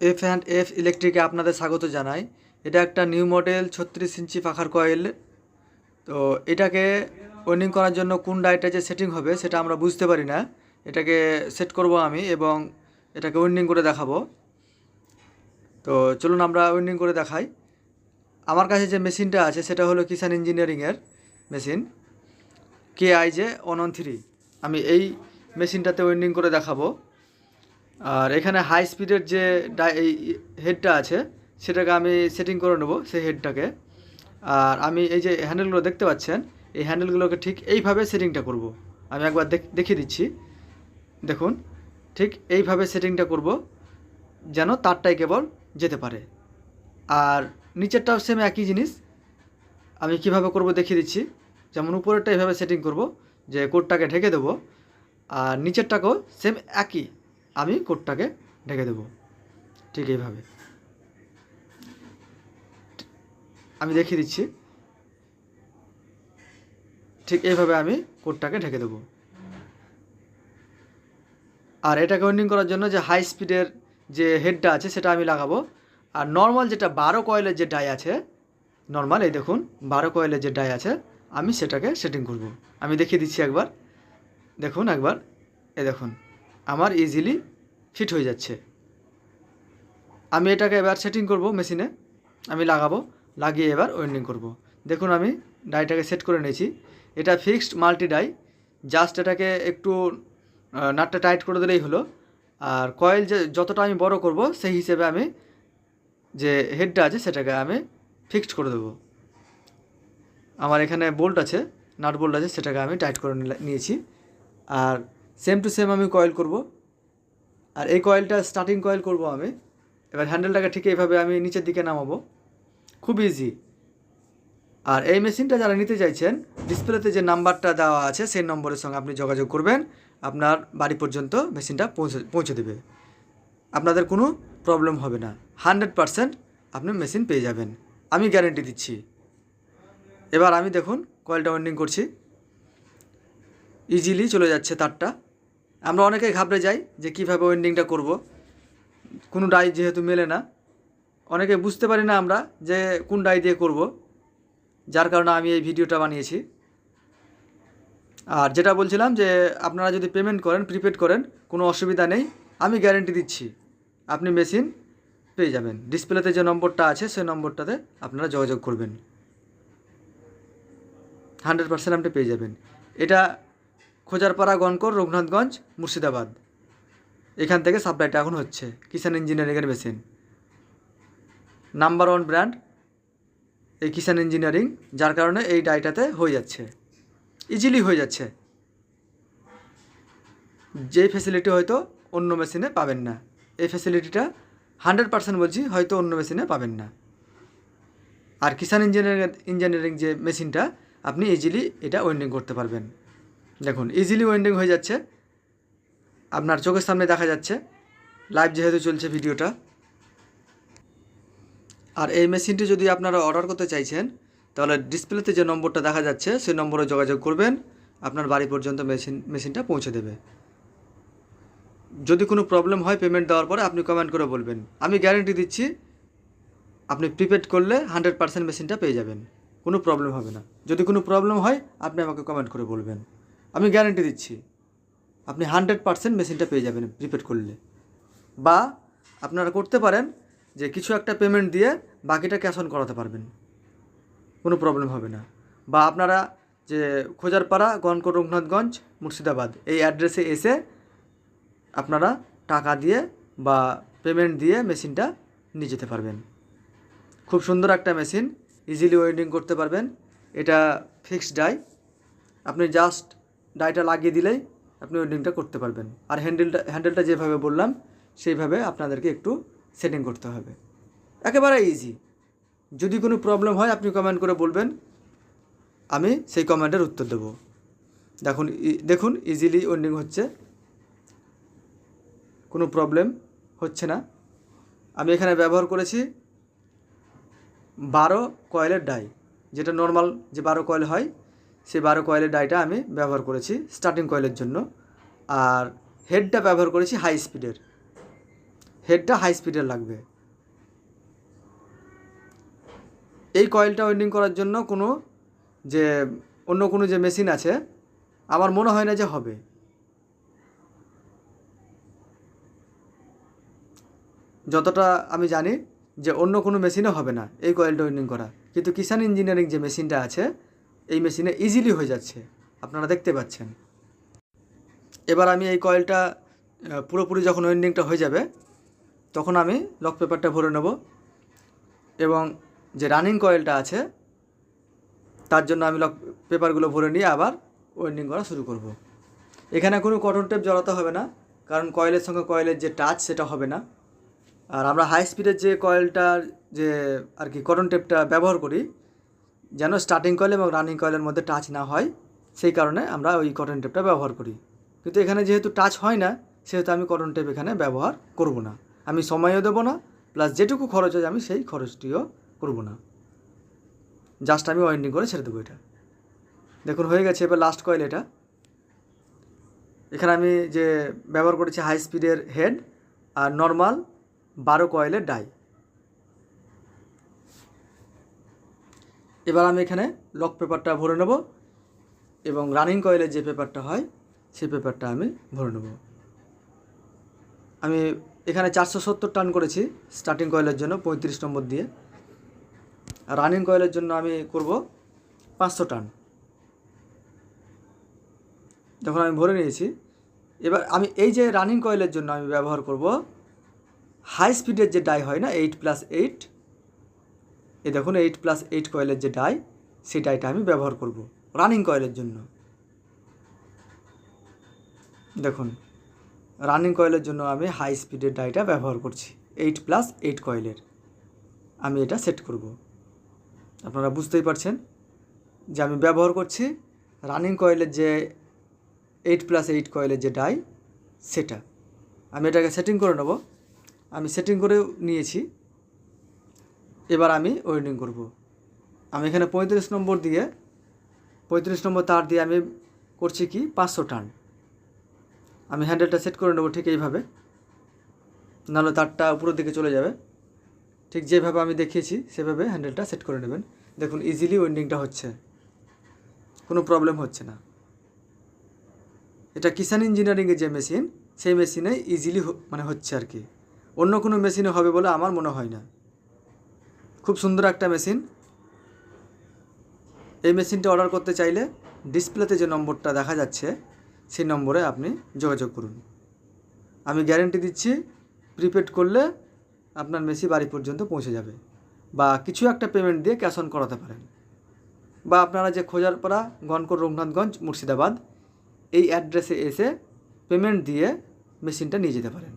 F and F ইলেকট্রিকে আপনাদের স্বাগত জানাই। এটা একটা নিউ মডেল 36 ইঞ্চি পাখার কয়েল। তো এটাকে ওয়েল্ডিং করার জন্য কোন ডাইটা যে সেটিং হবে সেটা আমরা বুঝতে পারি না। এটাকে সেট করব আমি এবং এটাকে ওয়েল্ডিং করে দেখাবো। তো চলুন আমরা ওয়েল্ডিং করে দেখাই। আমার কাছে যে মেশিনটা আছে সেটা হলো কিষান ইঞ্জিনিয়ারিংয়ের মেশিন KIJ 113। আমি এই মেশিনটাতে ওয়েল্ডিং করে দেখাবো। আর এখানে হাই স্পিডের যে এই হেডটা আছে সেটাকে আমি সেটিং করে নেব, সেই হেডটাকে। আর আমি এই যে হ্যান্ডেলগুলো দেখতে পাচ্ছেন, এই হ্যান্ডেলগুলোকে ঠিক এইভাবে সেটিংটা করব। আমি একবার দেখিয়ে দিচ্ছি, দেখুন ঠিক এইভাবে সেটিংটা করব যেন তারটাই কেবল যেতে পারে। আর নিচেরটাও সেম একই জিনিস। আমি কিভাবে করব দেখিয়ে দিচ্ছি। যেমন উপরেরটা এইভাবে সেটিং করব যে কোডটাকে ঢেকে দেবো, আর নিচেরটাকেও সেম একই, আমি কোডটাকে ঢেকে দেবো ঠিক এইভাবে। আমি দেখিয়ে দিচ্ছি, ঠিক এইভাবে আমি কোডটাকে ঢেকে দেবো। আর এটাকে ওয়েল্ডিং করার জন্য যে হাই স্পিডের যে হেডটা আছে সেটা আমি লাগাবো। আর নর্মাল যেটা 12 কয়েলের যে ডাই আছে, নর্মাল এই দেখুন 12 কয়েলের যে ডাই আছে, আমি সেটাকে সেটিং করব। আমি দেখিয়ে দিচ্ছি একবার, দেখুন একবার, এই দেখুন আমার ইজিলি ফিট হয়ে যাচ্ছে। আমি এটাকে এবার সেটিং করব মেশিনে, আমি লাগাবো, লাগিয়ে এবার ওয়েল্ডিং করব। দেখুন আমি ডাইটাকে সেট করে নিয়েছি। এটা ফিক্সড মাল্টি ডাই, জাস্ট এটাকে একটু নাটটা টাইট করে দিলেই হলো। আর কয়েল যে যতটা আমি বড় করব সেই হিসেবে আমি যে হেডটা আছে সেটাকে আমি ফিক্সড করে দেবো। আমার এখানে বোল্ট আছে, নাট বোল্ট আছে, সেটাকে আমি টাইট করে নিয়েছি। আর সেম টু সেম আমি কয়েল করব। আর এই কয়েলটা স্টার্টিং কয়েল করব আমি। এবার হ্যান্ডেলটাকে ঠিক এইভাবে আমি নিচের দিকে নামাবো, খুব ইজি। আর এই মেশিনটা যারা নিতে চাইছেন, ডিসপ্লেতে যে নাম্বারটা দেওয়া আছে সেই নম্বরের সঙ্গে আপনি যোগাযোগ করবেন, আপনার বাড়ি পর্যন্ত মেশিনটা পৌঁছে দেবে। আপনাদের কোনো প্রবলেম হবে না, 100% আপনি মেশিন পেয়ে যাবেন, আমি গ্যারেন্টি দিচ্ছি। এবার আমি দেখুন কয়েলটা ওয়েল্ডিং করছি, ইজিলি চলে যাচ্ছে তারটা। আমরা অনেকেই ঘাবড়ে যাই যে কীভাবে ওয়েল্ডিংটা করব, কোনো ডাই যেহেতু মেলে না, অনেকে বুঝতে পারি না আমরা যে কোন ডাই দিয়ে করব, যার কারণে আমি এই ভিডিওটা বানিয়েছি। আর যেটা বলছিলাম যে আপনারা যদি পেমেন্ট করেন, প্রিপেড করেন, কোনো অসুবিধা নেই, আমি গ্যারেন্টি দিচ্ছি আপনি মেশিন পেয়ে যাবেন। ডিসপ্লেতে যে নম্বরটা আছে সেই নম্বরটাতে আপনারা যোগাযোগ করবেন, 100% আপনি পেয়ে যাবেন। এটা খোজারপাড়া, গনকর, রঘুনাথগঞ্জ, মুর্শিদাবাদ, এখান থেকে সাপ্লাইটা এখন হচ্ছে কিষান ইঞ্জিনিয়ারিংয়ের মেশিন। নাম্বার 1 ব্র্যান্ড এই কিষান ইঞ্জিনিয়ারিং, যার কারণে এই ডাইটাতে হয়ে যাচ্ছে, ইজিলি হয়ে যাচ্ছে। যেই ফ্যাসিলিটি হয়তো অন্য মেশিনে পাবেন না, এই ফ্যাসিলিটিটা 100% বলছি হয়তো অন্য মেশিনে পাবেন না। আর কিষান ইঞ্জিনিয়ারিং যে মেশিনটা, আপনি ইজিলি এটা ওয়েল্ডিং করতে পারবেন। দেখুন ইজিলি ওয়েল্ডিং হয়ে যাচ্ছে, আপনার চোখের সামনে দেখা যাচ্ছে, লাইভ যেহেতু চলছে ভিডিওটা। আর এই মেশিনটি যদি আপনারা অর্ডার করতে চাইছেন, তাহলে ডিসপ্লেতে যে নম্বরটা দেখা যাচ্ছে সেই নম্বরে যোগাযোগ করবেন, আপনার বাড়ি পর্যন্ত মেশিনটা পৌঁছে দেবে। যদি কোনো প্রবলেম হয় পেমেন্ট দেওয়ার পরে আপনি কমেন্ট করে বলবেন, আমি গ্যারেন্টি দিচ্ছি আপনি প্রিপেড করলে 100% মেশিনটা পেয়ে যাবেন, কোনো প্রবলেম হবে না। যদি কোনো প্রবলেম হয় আপনি আমাকে কমেন্ট করে বলবেন, আমি গ্যারেন্টি দিচ্ছি আপনি 100% মেশিনটা পেয়ে যাবেন প্রিপেড করলে। বা আপনারা করতে পারেন যে কিছু একটা পেমেন্ট দিয়ে বাকিটা ক্যাশ অন করাতে পারবেন, কোনো প্রবলেম হবে না। বা আপনারা যে খোজারপাড়া, গনকর, রঘুনাথগঞ্জ, মুর্শিদাবাদ এই অ্যাড্রেসে এসে আপনারা টাকা দিয়ে বা পেমেন্ট দিয়ে মেশিনটা নিয়ে যেতে পারবেন। খুব সুন্দর একটা মেশিন, ইজিলি ওয়েল্ডিং করতে পারবেন। এটা ফিক্সড ডাই, আপনি জাস্ট ডাইটা লাগিয়ে দিলেই আপনি ওয়েল্ডিংটা করতে পারবেন। আর হ্যান্ডেলটা যেভাবে বললাম সেইভাবে আপনাদেরকে একটু সেটিং করতে হবে, একেবারে ইজি। যদি কোনো প্রবলেম হয় আপনি কমেন্ট করে বলবেন, আমি সেই কমেন্টের উত্তর দেব। দেখুন ইজিলি ওয়েল্ডিং হচ্ছে, কোনো প্রবলেম হচ্ছে না। আমি এখানে ব্যবহার করেছি 12 কয়েলের ডাই, যেটা নর্মাল যে 12 কয়েল হয় সেই 12 কয়েলের ডাইটা আমি ব্যবহার করেছি স্টার্টিং কয়েলের জন্য। আর হেডটা ব্যবহার করেছি হাই স্পিডের। হেডটা হাই স্পিডের লাগবে। এই কয়েলটা ওয়েল্ডিং করার জন্য অন্য কোনো যে মেশিন আছে আমার মনে হয় না যে হবে। যতটা আমি জানি যে অন্য কোনো মেশিনে হবে না এই কয়েলটা ওয়েল্ডিং করা, কিন্তু কিষান ইঞ্জিনিয়ারিং যে মেশিনটা আছে এই মেশিনে ইজিলি হয়ে যাচ্ছে, আপনারা দেখতে পাচ্ছেন। এবার আমি এই কয়েলটা পুরোপুরি যখন ওয়েল্ডিংটা হয়ে যাবে তখন আমি লক পেপারটা ভরে নেব এবং যে রানিং কয়েলটা আছে তার জন্য আমি লক পেপারগুলো ভরে নিয়ে আবার ওয়েল্ডিং করা শুরু করব। এখানে কোনো কটন টেপ জড়াতে হবে না, কারণ কয়েলের সঙ্গে কয়েলের যে টাচ সেটা হবে না। আর আমরা হাই স্পিডের যে কয়েলটার যে আর কি কটন টেপটা ব্যবহার করি যেন স্টার্টিং কয়েল এবং রানিং কয়েলের মধ্যে টাচ না হয়, সেই কারণে আমরা ওই কটন টেপটা ব্যবহার করি। কিন্তু এখানে যেহেতু টাচ হয় না সেহেতু আমি কটন টেপ এখানে ব্যবহার করব না। আমি সময়ও দেবো না, প্লাস যেটুকু খরচ হয় আমি সেই খরচটিও করব না। জাস্ট আমি ওয়েল্ডিং করে ছেড়ে দেবো। এটা দেখুন হয়ে গেছে। এবার লাস্ট কয়েল এটা। এখানে আমি যে ব্যবহার করেছি হাই স্পিডের হেড আর নর্মাল 12 কয়েলের ডাই। এবার আমি এখানে লক পেপারটা ভরে নেব এবং রানিং কয়েলের যে পেপারটা হয় সেই পেপারটা আমি ভরে নেব। আমি এখানে 470 টান করেছি স্টার্টিং কয়েলের জন্য 35 নম্বর দিয়ে, আর রানিং কয়েলের জন্য আমি করব 500 টান। যখন আমি ভরে নিয়েছি এবার আমি এই যে রানিং কয়েলের জন্য আমি ব্যবহার করব হাই স্পিডের যে ডাই হয় না 8+8, এই দেখুন 8+8 কয়েলের যে ডাই সেই ডাইটা আমি ব্যবহার করব রানিং কয়েলের জন্য। দেখুন রানিং কয়েলের জন্য আমি হাই স্পিডের ডাইটা ব্যবহার করছি 8+8 কয়েলের। আমি এটা সেট করব। আপনারা বুঝতেই পারছেন যে আমি ব্যবহার করছি রানিং কয়েলের যে 8+8 কয়েলের যে ডাই সেটা। আমি এটাকে সেটিং করে নেব। আমি সেটিং করে নিয়েছি। এবার আমি ওয়েল্ডিং করব। আমি এখানে 35 নম্বর তার দিয়ে আমি করছি কি 500 টান। আমি হ্যান্ডেলটা সেট করে নেব ঠিক এইভাবে, নাহলে তারটা উপরের দিকে চলে যাবে। ঠিক যেভাবে আমি দেখিয়েছি সেভাবে হ্যান্ডেলটা সেট করে নেবেন। দেখুন ইজিলি ওয়েল্ডিংটা হচ্ছে, কোনো প্রবলেম হচ্ছে না। এটা কিষান ইঞ্জিনিয়ারিংয়ের যে মেশিন সেই মেশিনে ইজিলি হচ্ছে আর কি। অন্য কোনো মেশিনে হবে বলে আমার মনে হয় না। খুব সুন্দর একটা মেশিন। এই মেশিনটা অর্ডার করতে চাইলে ডিসপ্লেতে যে নম্বরটা দেখা যাচ্ছে সেই নম্বরে আপনি যোগাযোগ করুন। আমি গ্যারেন্টি দিচ্ছি প্রিপেড করলে আপনার মেশিন বাড়ি পর্যন্ত পৌঁছে যাবে, বা কিছু একটা পেমেন্ট দিয়ে ক্যাশ অন করাতে পারেন, বা আপনারা যে খোঁজারপাড়া গনকর রঘুনাথগঞ্জ মুর্শিদাবাদ এই অ্যাড্রেসে এসে পেমেন্ট দিয়ে মেশিনটা নিয়ে যেতে পারেন।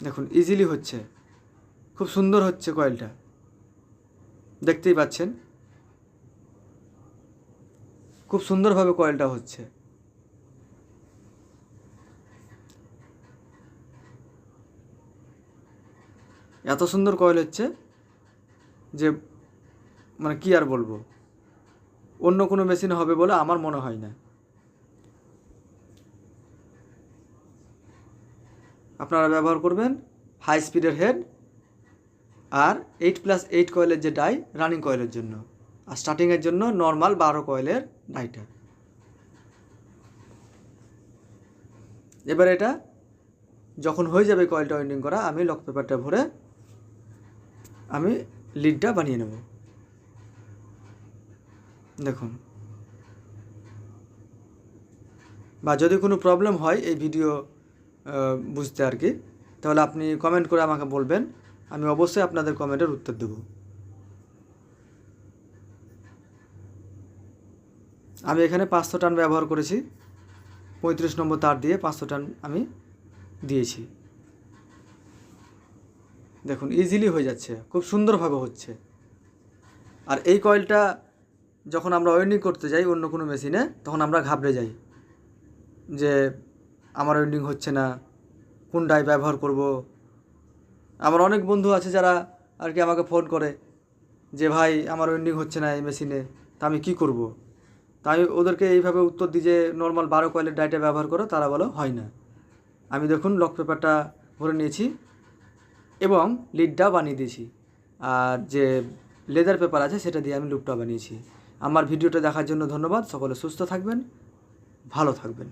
দেখুন ইজিলি হচ্ছে, খুব সুন্দর হচ্ছে কয়েলটা, দেখতেই পাচ্ছেন খুব সুন্দরভাবে কয়েলটা হচ্ছে। এত সুন্দর কয়েল হচ্ছে যে কি আর বলবো, অন্য কোনো মেশিনে হবে বলে আমার মনে হয় না। আপনারা ব্যবহার করবেন হাই স্পিডের হেড আর 8+8 কয়েলের যে ডাই রানিং কয়েলের জন্য, আর স্টার্টিংয়ের জন্য নর্মাল 12 কয়েলের ডাইটা। এবার এটা যখন হয়ে যাবে কয়েলটা ওয়েল্ডিং করা, আমি লক পেপারটা ভরে আমি লিডটা বানিয়ে নেব। দেখুন, বা যদি কোনো প্রবলেম হয় এই ভিডিও বুঝতে আর কি, তাহলে আপনি কমেন্ট করে আমাকে বলবেন, আমি অবশ্যই আপনাদের কমেন্টের উত্তর দেব। আমি এখানে 500 টান ব্যবহার করেছি, 35 নম্বর তার দিয়ে 500 টান আমি দিয়েছি। দেখুন ইজিলি হয়ে যাচ্ছে, খুব সুন্দরভাবে হচ্ছে। আর এই কয়েলটা যখন আমরা ওয়েল্ডিং করতে যাই অন্য কোনো মেশিনে, তখন আমরা ঘাবড়ে যাই যে আমার ওয়েল্ডিং হচ্ছে না, কোন ডাই ব্যবহার করব। আমার অনেক বন্ধু আছে যারা আর কি আমাকে ফোন করে যে ভাই আমার ওয়েল্ডিং হচ্ছে না এই মেশিনে, তা আমি কী করব। তা আমি ওদেরকে এইভাবে উত্তর দিই যে নর্মাল 12 কয়েলের ডাইটা ব্যবহার করো, তারা বলো হয় না। আমি দেখুন লক পেপারটা ভরে নিয়েছি এবং লিডটা বানিয়ে দিয়েছি, আর যে লেদার পেপার আছে সেটা দিয়ে আমি লুপটা বানিয়েছি। আমার ভিডিওটা দেখার জন্য ধন্যবাদ। সকলে সুস্থ থাকবেন, ভালো থাকবেন।